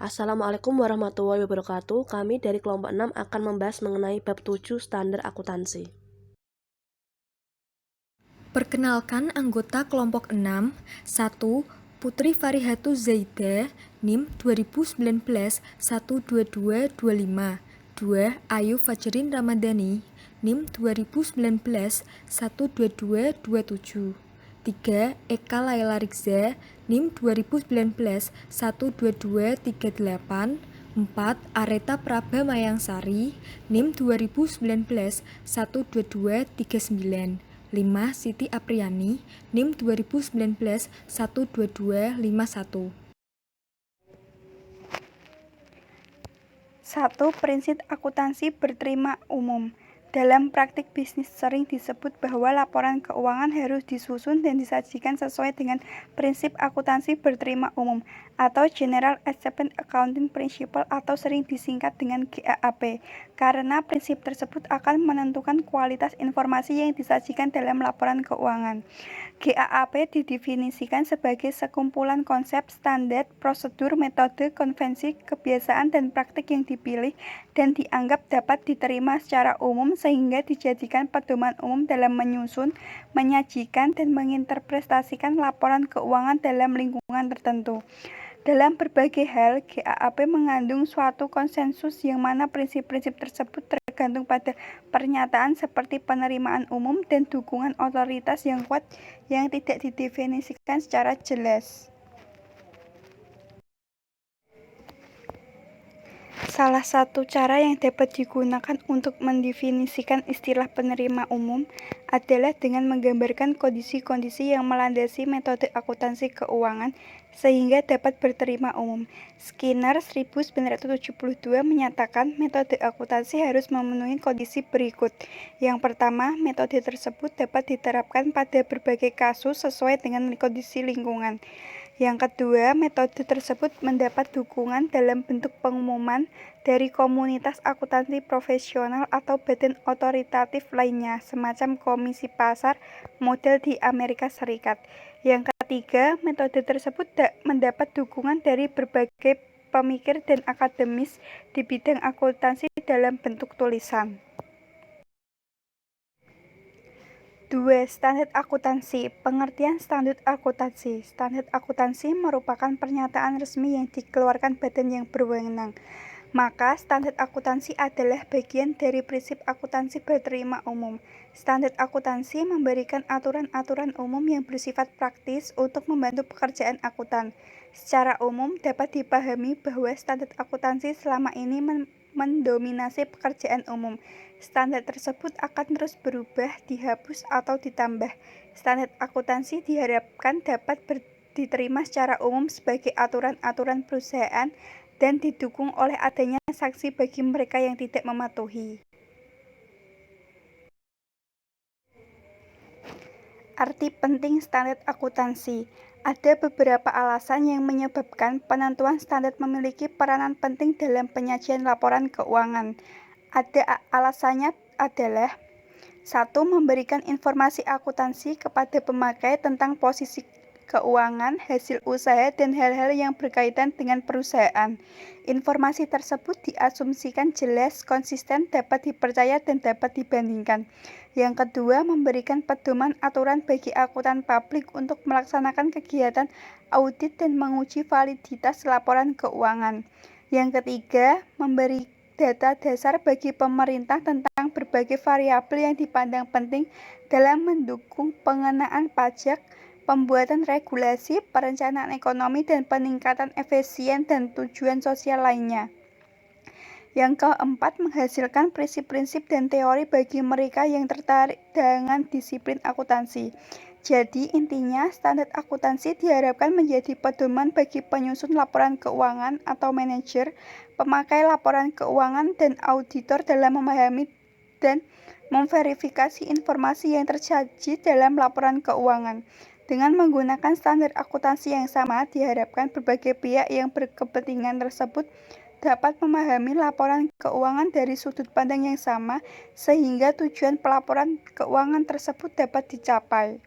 Assalamualaikum warahmatullahi wabarakatuh. Kami dari kelompok 6 akan membahas mengenai bab 7 standar akuntansi. Perkenalkan anggota kelompok 6. 1. Putri Farihatu Zaidah, NIM 2019 12225. 2. Ayu Fajrin Ramadhani, NIM 2019 12227. 3. Eka Laila Rikza, NIM 2019 12238. 4. Areta Praba Mayangsari, NIM 2019 12239. 5. Siti Apriani, NIM 2019 12251. 1. Prinsip akuntansi berterima umum. Dalam praktik bisnis sering disebut bahwa laporan keuangan harus disusun dan disajikan sesuai dengan prinsip akuntansi berterima umum atau General Accepted Accounting Principle atau sering disingkat dengan GAAP, karena prinsip tersebut akan menentukan kualitas informasi yang disajikan dalam laporan keuangan. GAAP didefinisikan sebagai sekumpulan konsep, standar, prosedur, metode, konvensi, kebiasaan, dan praktik yang dipilih dan dianggap dapat diterima secara umum sehingga dijadikan pedoman umum dalam menyusun, menyajikan, dan menginterpretasikan laporan keuangan dalam lingkungan tertentu. Dalam berbagai hal, GAAP mengandung suatu konsensus yang mana prinsip-prinsip tersebut tergantung pada pernyataan seperti penerimaan umum dan dukungan otoritas yang kuat yang tidak didefinisikan secara jelas. Salah satu cara yang dapat digunakan untuk mendefinisikan istilah penerima umum adalah dengan menggambarkan kondisi-kondisi yang melandasi metode akuntansi keuangan sehingga dapat berterima umum. Skinner 1972 menyatakan metode akuntansi harus memenuhi kondisi berikut. Yang pertama, metode tersebut dapat diterapkan pada berbagai kasus sesuai dengan kondisi lingkungan. Yang kedua, metode tersebut mendapat dukungan dalam bentuk pengumuman dari komunitas akuntansi profesional atau badan otoritatif lainnya, semacam komisi pasar model di Amerika Serikat. Yang ketiga, metode tersebut mendapat dukungan dari berbagai pemikir dan akademis di bidang akuntansi dalam bentuk tulisan. 2. Standar akuntansi. Pengertian standar akuntansi. Standar akuntansi merupakan pernyataan resmi yang dikeluarkan badan yang berwenang. Maka, standar akuntansi adalah bagian dari prinsip akuntansi berterima umum. Standar akuntansi memberikan aturan-aturan umum yang bersifat praktis untuk membantu pekerjaan akuntan. Secara umum, dapat dipahami bahwa standar akuntansi selama ini mendominasi pekerjaan umum. Standar tersebut akan terus berubah, dihapus, atau ditambah. Standar akuntansi diharapkan dapat diterima secara umum sebagai aturan-aturan perusahaan dan didukung oleh adanya sanksi bagi mereka yang tidak mematuhi. Arti penting standar akuntansi. Ada beberapa alasan yang menyebabkan penentuan standar memiliki peranan penting dalam penyajian laporan keuangan. Alasannya adalah 1. Memberikan informasi akuntansi kepada pemakai tentang posisi keuangan, hasil usaha, dan hal-hal yang berkaitan dengan perusahaan. Informasi tersebut diasumsikan jelas, konsisten, dapat dipercaya, dan dapat dibandingkan. Yang kedua, memberikan pedoman aturan bagi akuntan publik untuk melaksanakan kegiatan audit dan menguji validitas laporan keuangan. Yang ketiga, memberi data dasar bagi pemerintah tentang berbagai variabel yang dipandang penting dalam mendukung pengenaan pajak, pembuatan regulasi, perencanaan ekonomi, dan peningkatan efisien dan tujuan sosial lainnya. Yang keempat, menghasilkan prinsip-prinsip dan teori bagi mereka yang tertarik dengan disiplin akuntansi. Jadi, intinya, standar akuntansi diharapkan menjadi pedoman bagi penyusun laporan keuangan atau manajer, pemakai laporan keuangan, dan auditor dalam memahami dan memverifikasi informasi yang tersaji dalam laporan keuangan. Dengan menggunakan standar akuntansi yang sama, diharapkan berbagai pihak yang berkepentingan tersebut dapat memahami laporan keuangan dari sudut pandang yang sama, sehingga tujuan pelaporan keuangan tersebut dapat dicapai.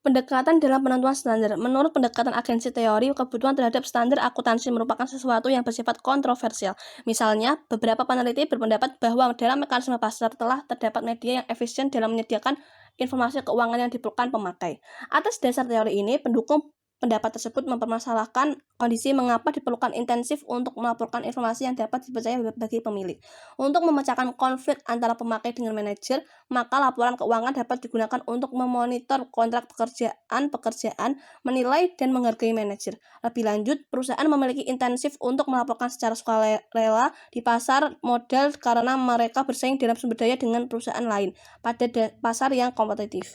Pendekatan dalam penentuan standar. Menurut pendekatan agensi teori, kebutuhan terhadap standar akuntansi merupakan sesuatu yang bersifat kontroversial. Misalnya, beberapa peneliti berpendapat bahwa dalam mekanisme pasar telah terdapat media yang efisien dalam menyediakan informasi keuangan yang diperlukan pemakai. Atas dasar teori ini, pendukung pendapat tersebut mempermasalahkan kondisi mengapa diperlukan intensif untuk melaporkan informasi yang dapat dipercaya bagi pemilik. Untuk memecahkan konflik antara pemakai dengan manajer, maka laporan keuangan dapat digunakan untuk memonitor kontrak pekerjaan, menilai dan menghargai manajer. Lebih lanjut, perusahaan memiliki intensif untuk melaporkan secara sukarela di pasar modal karena mereka bersaing dalam sumber daya dengan perusahaan lain pada pasar yang kompetitif.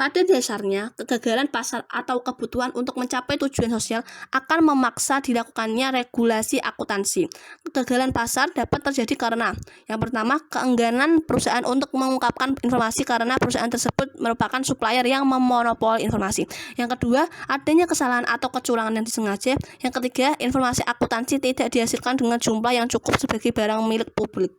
Pada dasarnya, kegagalan pasar atau kebutuhan untuk mencapai tujuan sosial akan memaksa dilakukannya regulasi akuntansi. Kegagalan pasar dapat terjadi karena, yang pertama, keengganan perusahaan untuk mengungkapkan informasi karena perusahaan tersebut merupakan supplier yang memonopoli informasi. Yang kedua, adanya kesalahan atau kecurangan yang disengaja. Yang ketiga, informasi akuntansi tidak dihasilkan dengan jumlah yang cukup sebagai barang milik publik.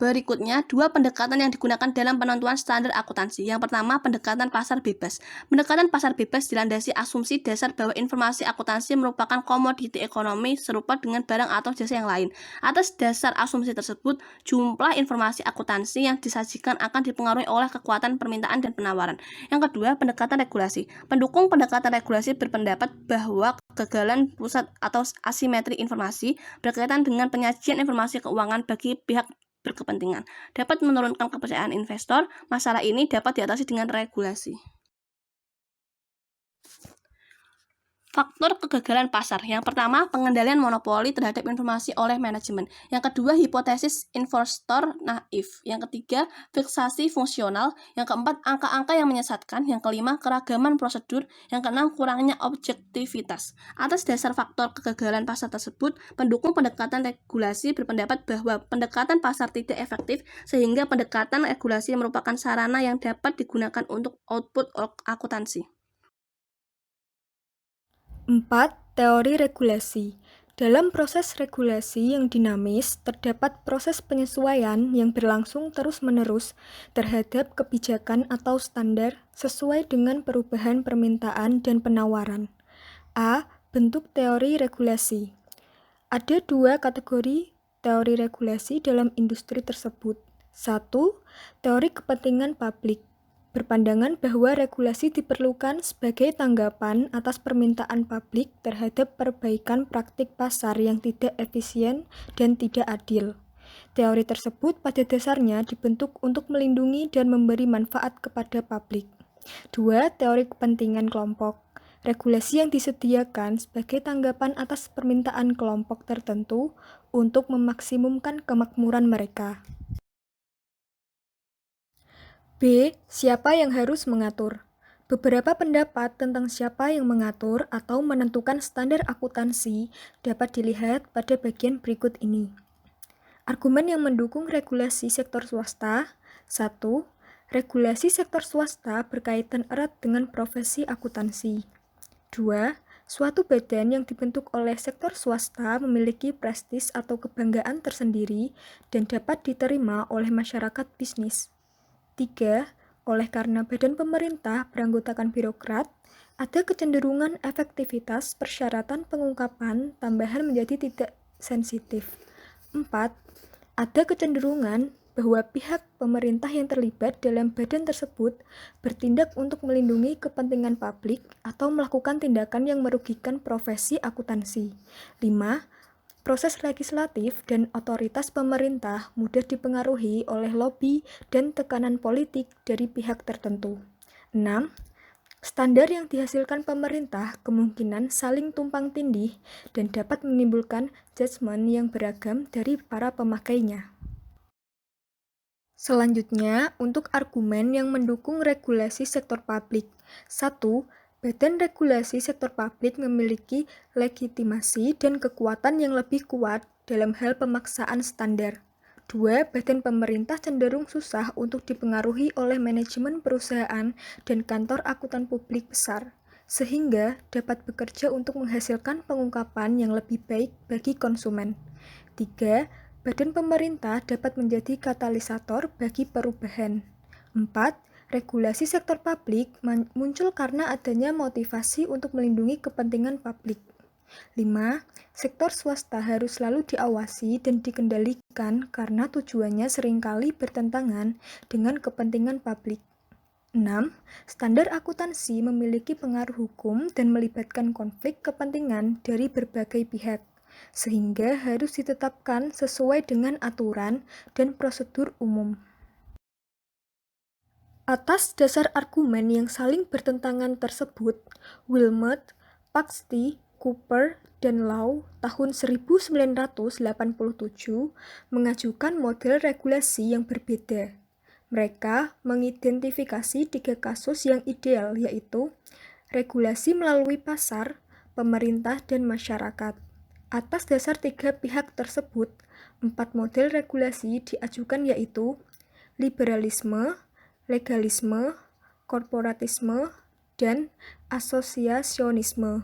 Berikutnya, dua pendekatan yang digunakan dalam penentuan standar akuntansi. Yang pertama, pendekatan pasar bebas. Pendekatan pasar bebas dilandasi asumsi dasar bahwa informasi akuntansi merupakan komoditi ekonomi serupa dengan barang atau jasa yang lain. Atas dasar asumsi tersebut, jumlah informasi akuntansi yang disajikan akan dipengaruhi oleh kekuatan permintaan dan penawaran. Yang kedua, pendekatan regulasi. Pendukung pendekatan regulasi berpendapat bahwa kegagalan pusat atau asimetri informasi berkaitan dengan penyajian informasi keuangan bagi pihak berkepentingan dapat menurunkan kepercayaan investor. Masalah ini dapat diatasi dengan regulasi. Faktor kegagalan pasar. Yang pertama, pengendalian monopoli terhadap informasi oleh manajemen. Yang kedua, hipotesis investor naif. Yang ketiga, fiksasi fungsional. Yang keempat, angka-angka yang menyesatkan. Yang kelima, keragaman prosedur. Yang keenam, kurangnya objektivitas. Atas dasar faktor kegagalan pasar tersebut, pendukung pendekatan regulasi berpendapat bahwa pendekatan pasar tidak efektif, sehingga pendekatan regulasi merupakan sarana yang dapat digunakan untuk output akuntansi. 4. Teori regulasi. Dalam proses regulasi yang dinamis, terdapat proses penyesuaian yang berlangsung terus-menerus terhadap kebijakan atau standar sesuai dengan perubahan permintaan dan penawaran. A. Bentuk teori regulasi. Ada dua kategori teori regulasi dalam industri tersebut. 1. Teori kepentingan publik. Berpandangan bahwa regulasi diperlukan sebagai tanggapan atas permintaan publik terhadap perbaikan praktik pasar yang tidak efisien dan tidak adil. Teori tersebut pada dasarnya dibentuk untuk melindungi dan memberi manfaat kepada publik. 2. Teori kepentingan kelompok. Regulasi yang disediakan sebagai tanggapan atas permintaan kelompok tertentu untuk memaksimumkan kemakmuran mereka. B. Siapa yang harus mengatur? Beberapa pendapat tentang siapa yang mengatur atau menentukan standar akuntansi dapat dilihat pada bagian berikut ini. Argumen yang mendukung regulasi sektor swasta. 1. Regulasi sektor swasta berkaitan erat dengan profesi akuntansi. 2. Suatu badan yang dibentuk oleh sektor swasta memiliki prestis atau kebanggaan tersendiri dan dapat diterima oleh masyarakat bisnis. 3. Oleh karena badan pemerintah beranggotakan birokrat, ada kecenderungan efektivitas persyaratan pengungkapan tambahan menjadi tidak sensitif. 4. Ada kecenderungan bahwa pihak pemerintah yang terlibat dalam badan tersebut bertindak untuk melindungi kepentingan publik atau melakukan tindakan yang merugikan profesi akuntansi. 5. Proses legislatif dan otoritas pemerintah mudah dipengaruhi oleh lobi dan tekanan politik dari pihak tertentu. 6. Standar yang dihasilkan pemerintah kemungkinan saling tumpang tindih dan dapat menimbulkan judgement yang beragam dari para pemakainya. Selanjutnya, untuk argumen yang mendukung regulasi sektor publik. 1. Badan regulasi sektor publik memiliki legitimasi dan kekuatan yang lebih kuat dalam hal pemaksaan standar. 2. Badan pemerintah cenderung susah untuk dipengaruhi oleh manajemen perusahaan dan kantor akuntan publik besar, sehingga dapat bekerja untuk menghasilkan pengungkapan yang lebih baik bagi konsumen. 3. Badan pemerintah dapat menjadi katalisator bagi perubahan. 4. Regulasi sektor publik muncul karena adanya motivasi untuk melindungi kepentingan publik. 5. Sektor swasta harus selalu diawasi dan dikendalikan karena tujuannya seringkali bertentangan dengan kepentingan publik. 6. Standar akuntansi memiliki pengaruh hukum dan melibatkan konflik kepentingan dari berbagai pihak, sehingga harus ditetapkan sesuai dengan aturan dan prosedur umum. Atas dasar argumen yang saling bertentangan tersebut, Wilmot, Paxty, Cooper, dan Law tahun 1987 mengajukan model regulasi yang berbeda. Mereka mengidentifikasi 3 kasus yang ideal, yaitu regulasi melalui pasar, pemerintah, dan masyarakat. Atas dasar 3 pihak tersebut, 4 model regulasi diajukan, yaitu liberalisme, legalisme, korporatisme, dan asosiasionisme.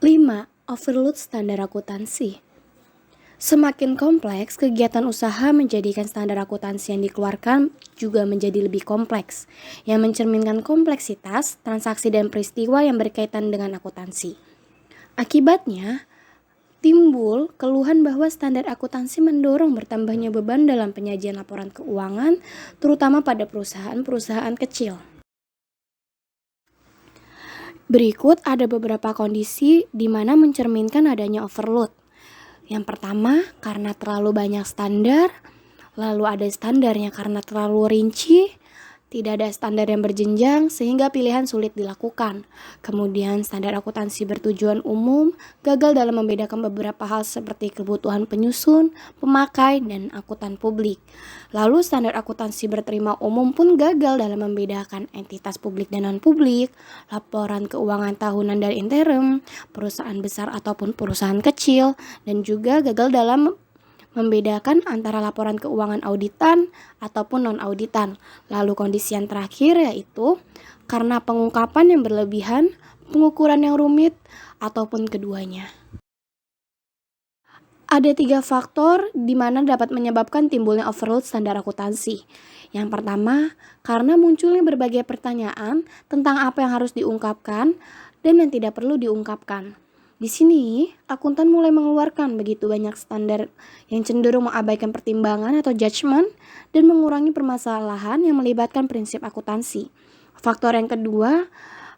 5. Overload standar akuntansi. Semakin kompleks, kegiatan usaha menjadikan standar akuntansi yang dikeluarkan juga menjadi lebih kompleks, yang mencerminkan kompleksitas, transaksi dan peristiwa yang berkaitan dengan akuntansi. Akibatnya, timbul keluhan bahwa standar akuntansi mendorong bertambahnya beban dalam penyajian laporan keuangan, terutama pada perusahaan-perusahaan kecil. Berikut ada beberapa kondisi di mana mencerminkan adanya overload. Yang pertama, karena terlalu banyak standar, lalu ada standarnya karena terlalu rinci, tidak ada standar yang berjenjang sehingga pilihan sulit dilakukan. Kemudian standar akuntansi bertujuan umum gagal dalam membedakan beberapa hal seperti kebutuhan penyusun, pemakai, dan akuntan publik. Lalu standar akuntansi berterima umum pun gagal dalam membedakan entitas publik dan non-publik, laporan keuangan tahunan dan interim, perusahaan besar ataupun perusahaan kecil, dan juga gagal dalam membedakan antara laporan keuangan auditan ataupun non-auditan. Lalu kondisi yang terakhir yaitu karena pengungkapan yang berlebihan, pengukuran yang rumit, ataupun keduanya. Ada 3 faktor di mana dapat menyebabkan timbulnya overload standar akuntansi. Yang pertama, karena munculnya berbagai pertanyaan tentang apa yang harus diungkapkan dan yang tidak perlu diungkapkan. Di sini, akuntan mulai mengeluarkan begitu banyak standar yang cenderung mengabaikan pertimbangan atau judgement dan mengurangi permasalahan yang melibatkan prinsip akuntansi. Faktor yang kedua,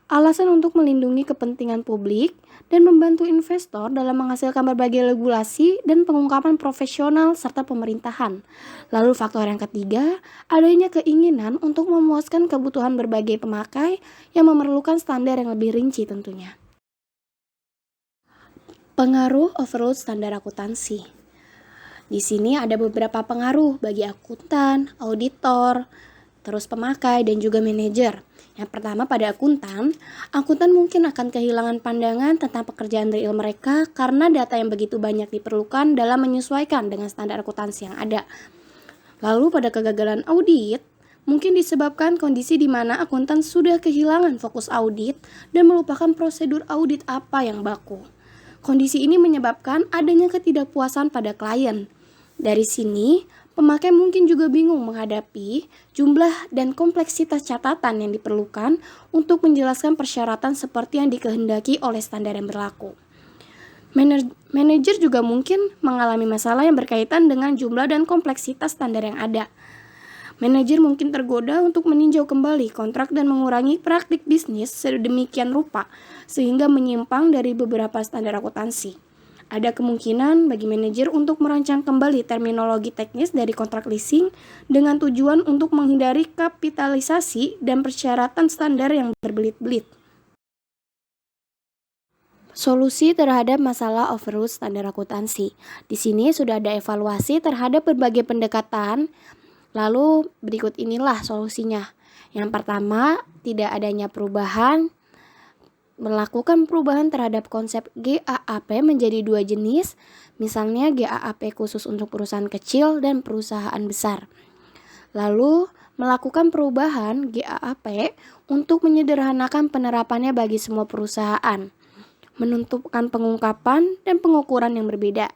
alasan untuk melindungi kepentingan publik dan membantu investor dalam menghasilkan berbagai regulasi dan pengungkapan profesional serta pemerintahan. Lalu faktor yang ketiga, adanya keinginan untuk memuaskan kebutuhan berbagai pemakai yang memerlukan standar yang lebih rinci tentunya. Pengaruh overload standar akuntansi. Di sini ada beberapa pengaruh bagi akuntan, auditor, terus pemakai, dan juga manajer. Yang pertama pada akuntan mungkin akan kehilangan pandangan tentang pekerjaan real mereka karena data yang begitu banyak diperlukan dalam menyesuaikan dengan standar akuntansi yang ada. Lalu pada kegagalan audit, mungkin disebabkan kondisi di mana akuntan sudah kehilangan fokus audit dan melupakan prosedur audit apa yang baku. Kondisi ini menyebabkan adanya ketidakpuasan pada klien. Dari sini, pemakai mungkin juga bingung menghadapi jumlah dan kompleksitas catatan yang diperlukan untuk menjelaskan persyaratan seperti yang dikehendaki oleh standar yang berlaku. Manajer juga mungkin mengalami masalah yang berkaitan dengan jumlah dan kompleksitas standar yang ada. Manajer mungkin tergoda untuk meninjau kembali kontrak dan mengurangi praktik bisnis sedemikian rupa sehingga menyimpang dari beberapa standar akuntansi. Ada kemungkinan bagi manajer untuk merancang kembali terminologi teknis dari kontrak leasing dengan tujuan untuk menghindari kapitalisasi dan persyaratan standar yang berbelit-belit. Solusi terhadap masalah overload standar akuntansi. Di sini sudah ada evaluasi terhadap berbagai pendekatan. Lalu berikut inilah solusinya. Yang pertama, tidak adanya perubahan. Melakukan perubahan terhadap konsep GAAP menjadi 2 jenis, misalnya GAAP khusus untuk perusahaan kecil dan perusahaan besar. Lalu, melakukan perubahan GAAP untuk menyederhanakan penerapannya bagi semua perusahaan, menentukan pengungkapan dan pengukuran yang berbeda,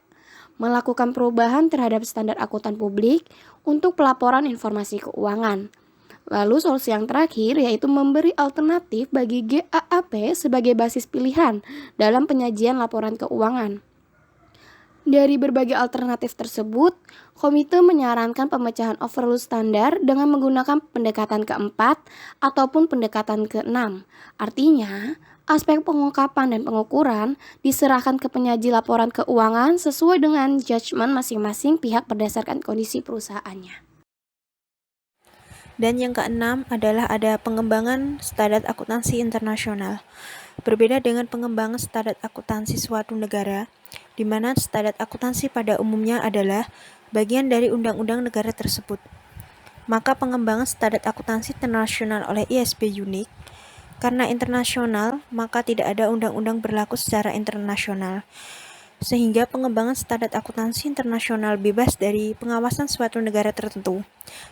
melakukan perubahan terhadap standar akuntan publik untuk pelaporan informasi keuangan. Lalu solusi yang terakhir yaitu memberi alternatif bagi GAAP sebagai basis pilihan dalam penyajian laporan keuangan. Dari berbagai alternatif tersebut, komite menyarankan pemecahan overload standar dengan menggunakan pendekatan keempat ataupun pendekatan keenam. Artinya, aspek pengungkapan dan pengukuran diserahkan ke penyaji laporan keuangan sesuai dengan judgement masing-masing pihak berdasarkan kondisi perusahaannya. Dan yang keenam adalah ada pengembangan standar akuntansi internasional. Berbeda dengan pengembangan standar akuntansi suatu negara, di mana standar akuntansi pada umumnya adalah bagian dari undang-undang negara tersebut. Maka pengembangan standar akuntansi internasional oleh ISB unik. Karena internasional, maka tidak ada undang-undang berlaku secara internasional. Sehingga pengembangan standar akuntansi internasional bebas dari pengawasan suatu negara tertentu.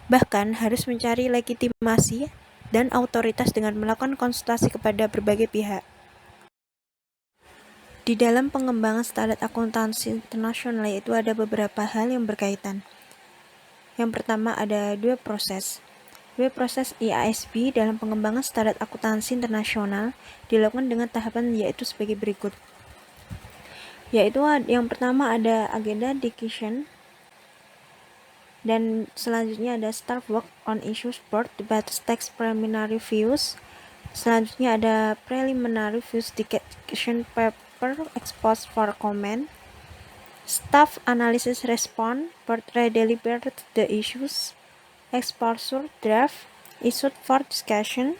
Bahkan harus mencari legitimasi dan otoritas dengan melakukan konsultasi kepada berbagai pihak. Di dalam pengembangan standar akuntansi internasional itu ada beberapa hal yang berkaitan. Yang pertama ada dua proses. Dua proses IASB dalam pengembangan standar akuntansi internasional dilakukan dengan tahapan yaitu sebagai berikut. Yaitu yang pertama ada agenda discussion, dan selanjutnya ada start work on issues board debate text preliminary views. Selanjutnya ada preliminary views discussion paper exposed for comment, staff analysis response, board redeliberate the issues, exposure draft issued for discussion,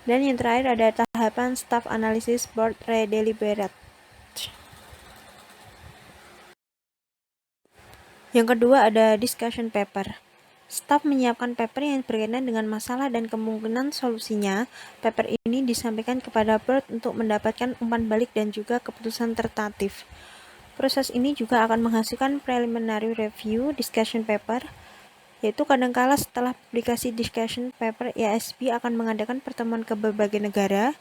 dan yang terakhir ada tahapan staff analysis board redeliberate. Yang kedua ada discussion paper. Staf menyiapkan paper yang berkaitan dengan masalah dan kemungkinan solusinya. Paper ini disampaikan kepada board untuk mendapatkan umpan balik dan juga keputusan tentatif. Proses ini juga akan menghasilkan preliminary review discussion paper, yaitu kadangkala setelah publikasi discussion paper, IASB akan mengadakan pertemuan ke berbagai negara,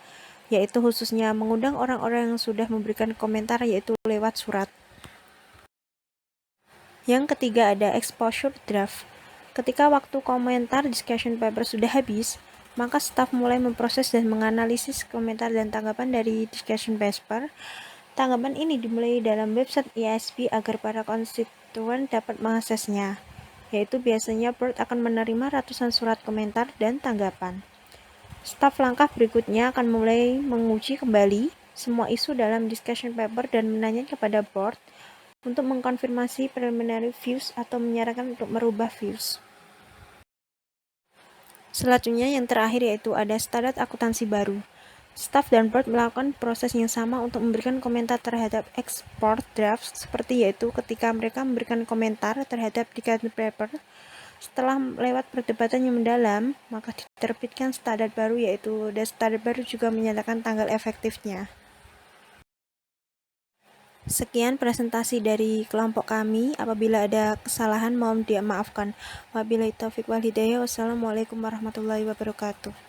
yaitu khususnya mengundang orang-orang yang sudah memberikan komentar yaitu lewat surat. Yang ketiga ada exposure draft. Ketika waktu komentar discussion paper sudah habis, maka staf mulai memproses dan menganalisis komentar dan tanggapan dari discussion paper. Tanggapan ini dimulai dalam website IASB agar para konstituen dapat mengaksesnya, yaitu biasanya board akan menerima ratusan surat komentar dan tanggapan. Staf langkah berikutnya akan mulai menguji kembali semua isu dalam discussion paper dan menanyakan kepada board untuk mengkonfirmasi preliminary views atau menyarankan untuk merubah views. Selanjutnya yang terakhir yaitu ada standar akuntansi baru. Staff dan board melakukan proses yang sama untuk memberikan komentar terhadap export draft seperti yaitu ketika mereka memberikan komentar terhadap discussion paper. Setelah lewat perdebatan yang mendalam, maka diterbitkan standar baru yaitu dan standar baru juga menyatakan tanggal efektifnya. Sekian presentasi dari kelompok kami. Apabila ada kesalahan mohon dimaafkan. Wabillahi taufiq wal hidayah. Wassalamualaikum warahmatullahi wabarakatuh.